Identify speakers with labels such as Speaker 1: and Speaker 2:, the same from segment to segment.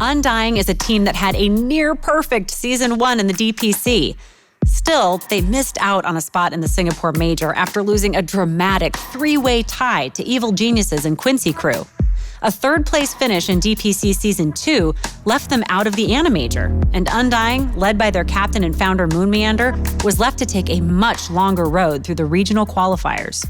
Speaker 1: Undying is a team that had a near-perfect Season 1 in the DPC. Still, they missed out on a spot in the Singapore Major after losing a dramatic 3-way tie to Evil Geniuses and Quincy Crew. A third-place finish in DPC Season 2 left them out of the Animajor, and Undying, led by their captain and founder Moon Meander, was left to take a much longer road through the regional qualifiers.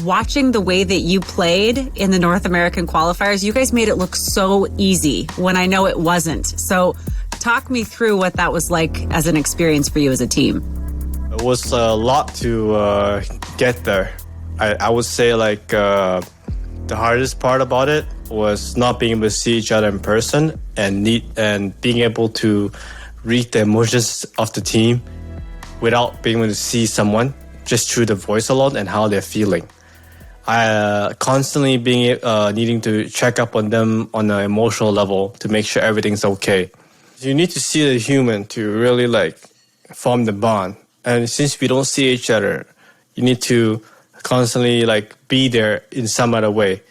Speaker 1: Watching the way that you played in the North American qualifiers, you guys made it look so easy when I know it wasn't. So talk me through what that was like as an experience for you as a team.
Speaker 2: It was a lot to get there. I would say the hardest part about it was not being able to see each other in person and being able to read the emotions of the team without being able to see someone just through the voice alone and how they're feeling. I constantly needing to check up on them on an emotional level to make sure everything's okay. You need to see the human to really form the bond. And since we don't see each other, you need to constantly be there in some other way.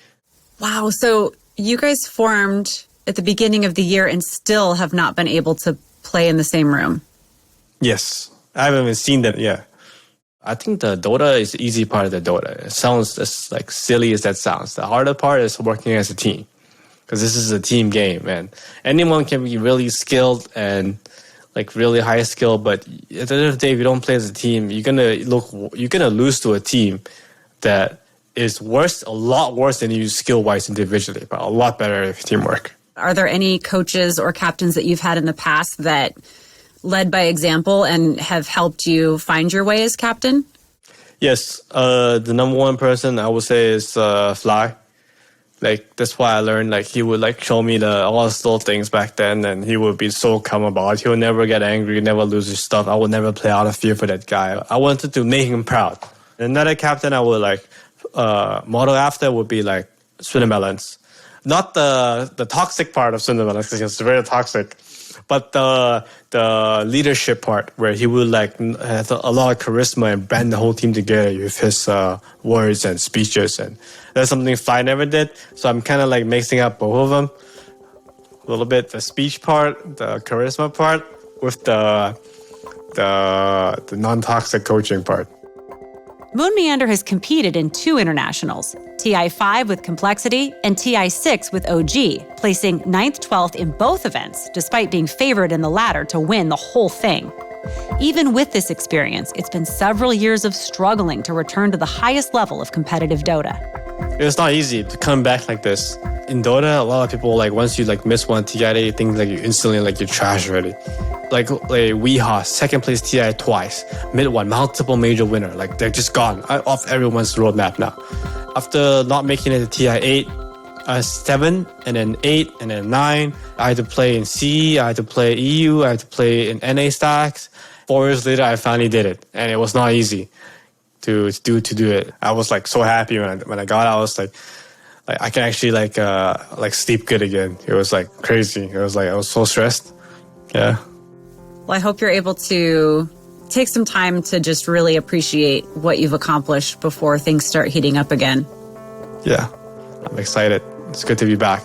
Speaker 1: Wow. So you guys formed at the beginning of the year and still have not been able to play in the same room.
Speaker 2: Yes. I haven't even seen that yet. I think the Dota is the easy part of the Dota. It sounds as silly as that sounds. The harder part is working as a team, because this is a team game, and anyone can be really skilled and really high skill. But at the end of the day, if you don't play as a team, you're gonna lose to a team that is a lot worse than you skill-wise individually, but a lot better at teamwork.
Speaker 1: Are there any coaches or captains that you've had in the past that led by example and have helped you find your way as captain?
Speaker 2: Yes. The number one person I would say is Fly. That's why I learned, he would show me all the little things back then, and he would be so calm about it. He would never get angry, never lose his stuff. I would never play out of fear for that guy. I wanted to make him proud. Another captain I would model after would be Swindamelons. Not the toxic part of Swindamelons, because it's very toxic, but the leadership part where he would have a lot of charisma and band the whole team together with his words and speeches, and that's something Fly never did. So I'm kind of mixing up both of them a little bit: the speech part, the charisma part, with the non-toxic coaching part.
Speaker 1: Moon Meander has competed in 2 internationals, TI5 with Complexity and TI6 with OG, placing 9th, 12th in both events, despite being favored in the latter to win the whole thing. Even with this experience, it's been several years of struggling to return to the highest level of competitive Dota.
Speaker 2: It's not easy to come back like this. In Dota, a lot of people, once you miss one TI, they think you instantly you're trash already. Weehaw, second place TI twice, mid one, multiple major winner. They're just gone off everyone's roadmap now. After not making it to TI 8, 7, and then 8, and then 9, I had to play in CE, I had to play EU, I had to play in NA stacks. 4 years later, I finally did it, and it was not easy to do it. I was so happy when I got out. I was I can actually sleep good again. It was crazy. It was I was so stressed. Yeah.
Speaker 1: Well, I hope you're able to take some time to just really appreciate what you've accomplished before things start heating up again.
Speaker 2: Yeah, I'm excited. It's good to be back.